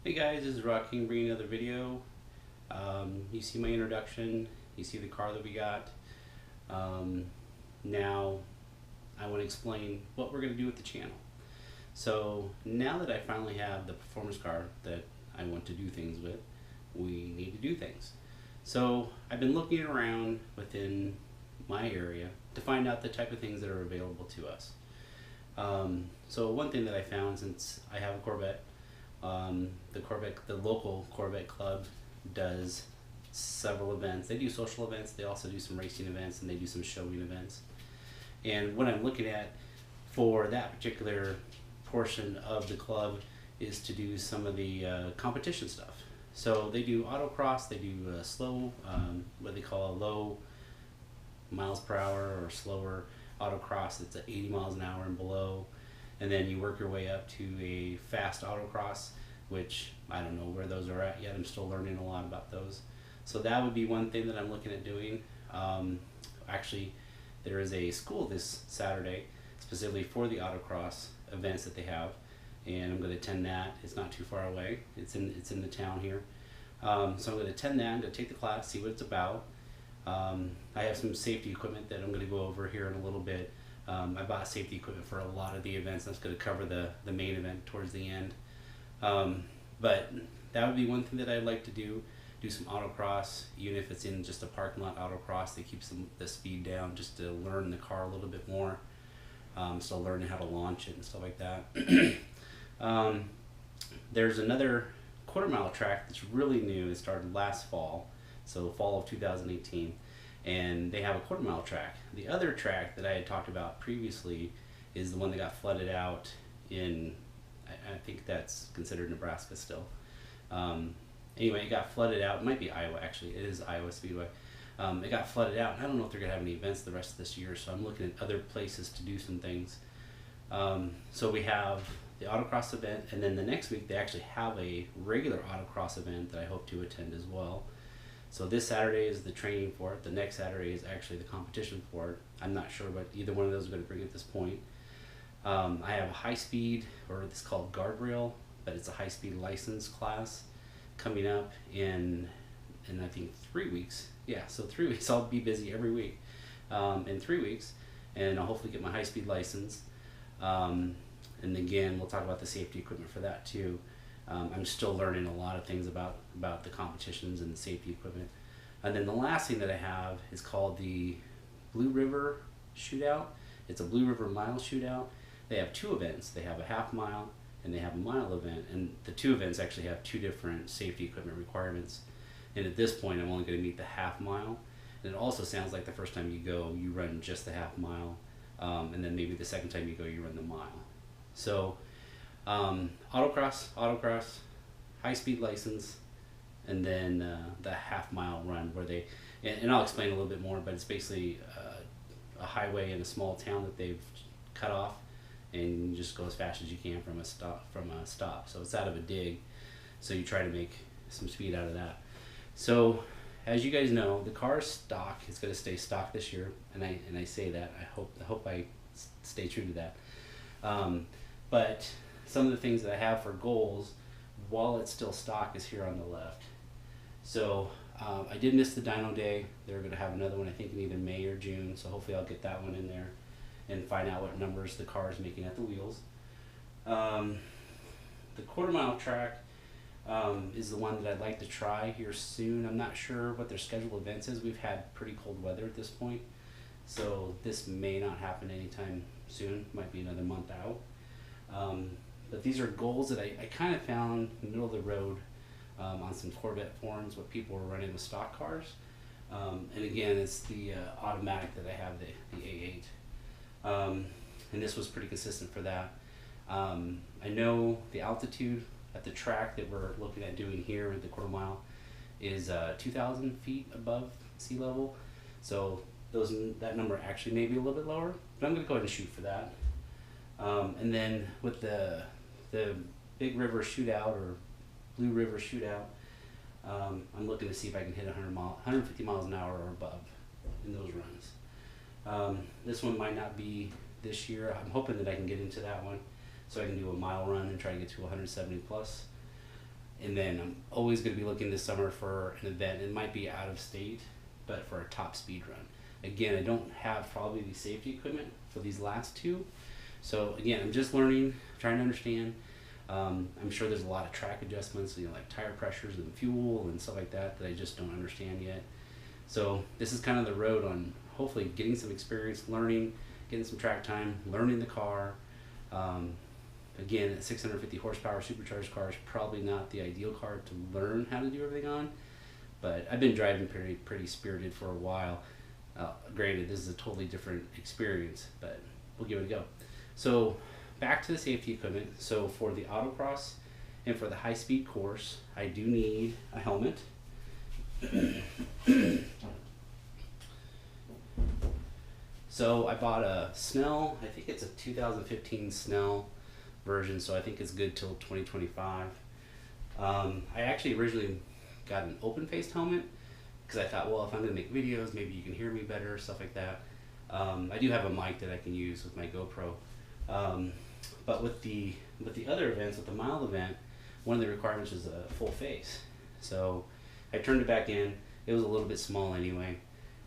Hey guys, this is Rock King bringing another video. You see my introduction, you see the car that we got. Now I want to explain what we're going to do with the channel. So now that I finally have the performance car that I want to do things with, we need to do things. So I've been looking around within my area to find out the type of things that are available to us. So one thing that I found, since I have a Corvette, the local Corvette club does several events. They do social events, they also do some racing events, and they do some showing events. And what I'm looking at for that particular portion of the club is to do some of the competition stuff. So they do autocross, they do slow, what they call a low miles per hour or slower autocross. It's at 80 miles an hour and below. And then you work your way up to a fast autocross, which I don't know where those are at yet. I'm still learning a lot about those. So that would be one thing that I'm looking at doing. Actually, there is a school this Saturday specifically for the autocross events that they have, and I'm going to attend that. It's not too far away. It's in the town here. So I'm going to attend that. I'm going to take the class, see what it's about. I have some safety equipment that I'm going to go over here in a little bit. I bought safety equipment for a lot of the events. That's going to cover the main event towards the end. But that would be one thing that I'd like to do some autocross, even if it's in just a parking lot autocross that keeps the speed down, just to learn the car a little bit more. Still learning how to launch it and stuff like that. There's another quarter-mile track that's really new. It started last fall, so fall of 2018, and they have a quarter-mile track. The other track that I had talked about previously is the one that got flooded out in, I think that's considered Nebraska still. Anyway, it got flooded out. It might be Iowa, actually. It is Iowa Speedway. It got flooded out, and I don't know if they're going to have any events the rest of this year, so I'm looking at other places to do some things. So we have the autocross event, and then the next week they actually have a regular autocross event that I hope to attend as well. So this Saturday is the training for it. The next Saturday is actually the competition for it. I'm not sure what either one of those are going to bring at this point. I have a high-speed, or it's called guardrail, but it's a high-speed license class coming up in I think 3 weeks. Yeah, so 3 weeks. I'll be busy every week in 3 weeks, and I'll hopefully get my high-speed license. And again, we'll talk about the safety equipment for that too. I'm still learning a lot of things about the competitions and the safety equipment. And then the last thing that I have is called the Blue River Shootout. It's a Blue River mile shootout. They have two events. They have a half mile and they have a mile event, and the two events actually have two different safety equipment requirements. And at this point, I'm only going to meet the half mile. And it also sounds like the first time you go, you run just the half mile, and then maybe the second time you go, you run the mile. So autocross, high-speed license, and then the half-mile run where they, and I'll explain a little bit more, but it's basically a highway in a small town that they've cut off, and you just go as fast as you can from a stop. So it's out of a dig, so you try to make some speed out of that. So as you guys know, the car is stock. It's going to stay stock this year, and I say that. I hope I stay true to that. But some of the things that I have for goals while it's still stock is here on the left. So I did miss the dyno day. They're going to have another one, I think, in either May or June, so hopefully I'll get that one in there and find out what numbers the car is making at the wheels. The quarter-mile track is the one that I'd like to try here soon. I'm not sure what their scheduled events is. We've had pretty cold weather at this point, so this may not happen anytime soon. Might be another month out. But these are goals that I kind of found in the middle of the road on some Corvette forums, what people were running with stock cars. And again, it's the automatic that I have, the A8. And this was pretty consistent for that. I know the altitude at the track that we're looking at doing here at the quarter mile is 2,000 feet above sea level. So that number actually may be a little bit lower, but I'm going to go ahead and shoot for that. And then with the Big River Shootout or Blue River Shootout, I'm looking to see if I can hit 150 miles an hour or above in those runs. This one might not be this year. I'm hoping that I can get into that one so I can do a mile run and try to get to 170 plus. And then I'm always going to be looking this summer for an event. It might be out of state, but for a top speed run. Again, I don't have probably the safety equipment for these last two. So again, I'm just learning, trying to understand. I'm sure there's a lot of track adjustments, you know, like tire pressures and fuel and stuff like that I just don't understand yet. So this is kind of the road on hopefully getting some experience, learning, getting some track time, learning the car. Again, a 650 horsepower supercharged car is probably not the ideal car to learn how to do everything on, but I've been driving pretty spirited for a while. Granted, this is a totally different experience, but we'll give it a go. So back to the safety equipment. So for the autocross and for the high-speed course, I do need a helmet. So I bought a Snell, I think it's a 2015 Snell version, so I think it's good till 2025. I actually originally got an open-faced helmet because I thought, well, if I'm going to make videos, maybe you can hear me better, stuff like that. I do have a mic that I can use with my GoPro. But with the other events, with the mile event, one of the requirements was a full face. So I turned it back in. It was a little bit small anyway,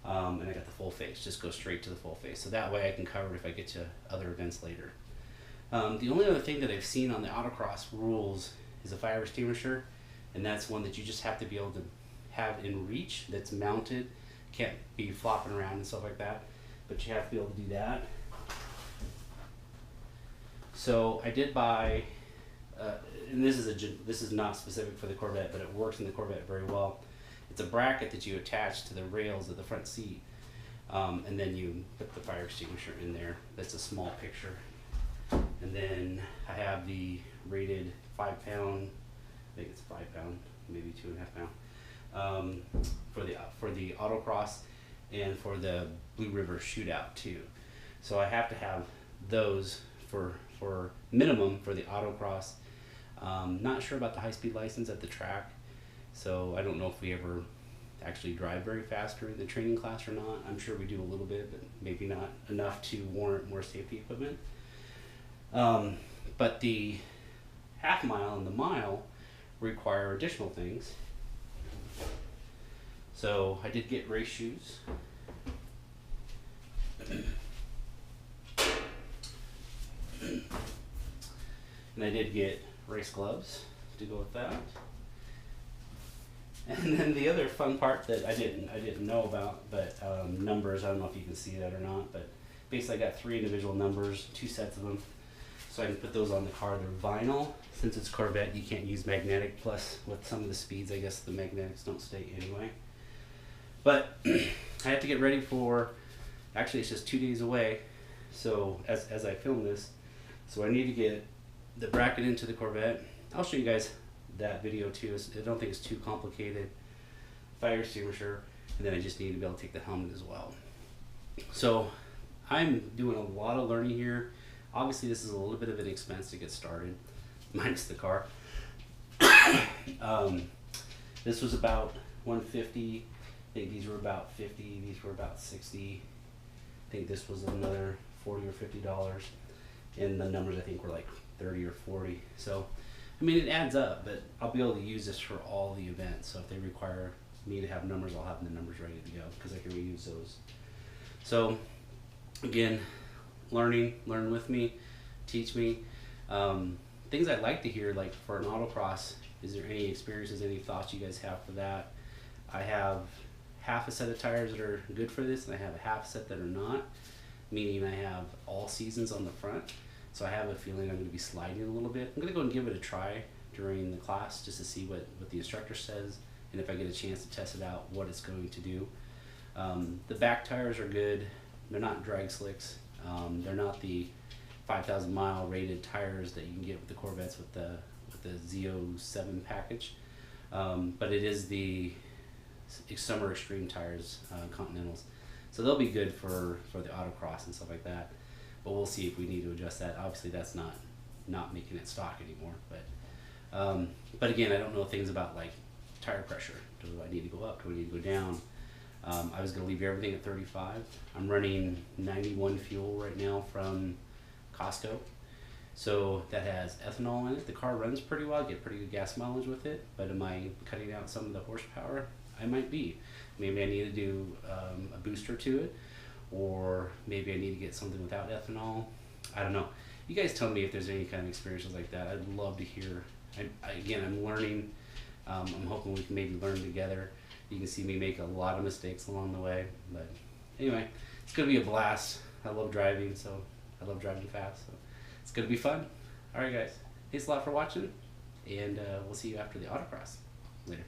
and I got the full face. Just go straight to the full face. So that way I can cover it if I get to other events later. The only other thing that I've seen on the autocross rules is a fire extinguisher, and that's one that you just have to be able to have in reach, that's mounted, can't be flopping around and stuff like that, but you have to be able to do that. So I did buy, and this is not specific for the Corvette, but it works in the Corvette very well. It's a bracket that you attach to the rails of the front seat, and then you put the fire extinguisher in there. That's a small picture. And then I have the rated 5 pound, I think it's 5 pound, maybe 2.5 pound, for the autocross and for the Blue River shootout too. So I have to have those for minimum for the autocross. Not sure about the high-speed license at the track, so I don't know if we ever actually drive very fast during the training class or not. I'm sure we do a little bit, but maybe not enough to warrant more safety equipment. But the half mile and the mile require additional things. So I did get race shoes. And I did get race gloves to go with that. And then the other fun part that I didn't know about, but numbers, I don't know if you can see that or not, but basically I got 3 individual numbers, 2 sets of them, so I can put those on the car. They're vinyl. Since it's Corvette, you can't use magnetic, plus with some of the speeds, I guess the magnetics don't stay anyway. But I have to get ready for, actually it's just 2 days away, so as I film this, so I need to get the bracket into the Corvette. I'll show you guys that video too. I don't think it's too complicated. Fire extinguisher, and then I just need to be able to take the helmet as well. So I'm doing a lot of learning here. Obviously this is a little bit of an expense to get started, minus the car. This was about $150. I think these were about $50. These were about $60. I think this was another $40 or $50. And the numbers I think were like 30 or 40. So, I mean, it adds up, but I'll be able to use this for all the events. So if they require me to have numbers, I'll have the numbers ready to go because I can reuse those. So again, learn with me, teach me. Things I'd like to hear, like for an autocross, is there any experiences, any thoughts you guys have for that? I have half a set of tires that are good for this, and I have a half set that are not, meaning I have all seasons on the front. So I have a feeling I'm going to be sliding a little bit. I'm going to go and give it a try during the class just to see what the instructor says, and if I get a chance to test it out, what it's going to do. The back tires are good. They're not drag slicks. They're not the 5,000 mile rated tires that you can get with the Corvettes with the Z07 package. But it is the summer extreme tires, Continentals. So they'll be good for the autocross and stuff like that. But we'll see if we need to adjust that. Obviously that's not making it stock anymore. But again, I don't know things about like tire pressure. Do I need to go up? Do I need to go down? I was going to leave everything at 35. I'm running 91 fuel right now from Costco. So that has ethanol in it. The car runs pretty well, get pretty good gas mileage with it, but am I cutting out some of the horsepower? I might be. Maybe I need to do a booster to it, or maybe I need to get something without ethanol. I don't know. You guys tell me if there's any kind of experiences like that. I'd love to hear. Again, I'm learning. I'm hoping we can maybe learn together. You can see me make a lot of mistakes along the way, but anyway, it's gonna be a blast. I love driving, so I love driving fast. So it's gonna be fun. All right, guys. Thanks a lot for watching, and we'll see you after the autocross. Later.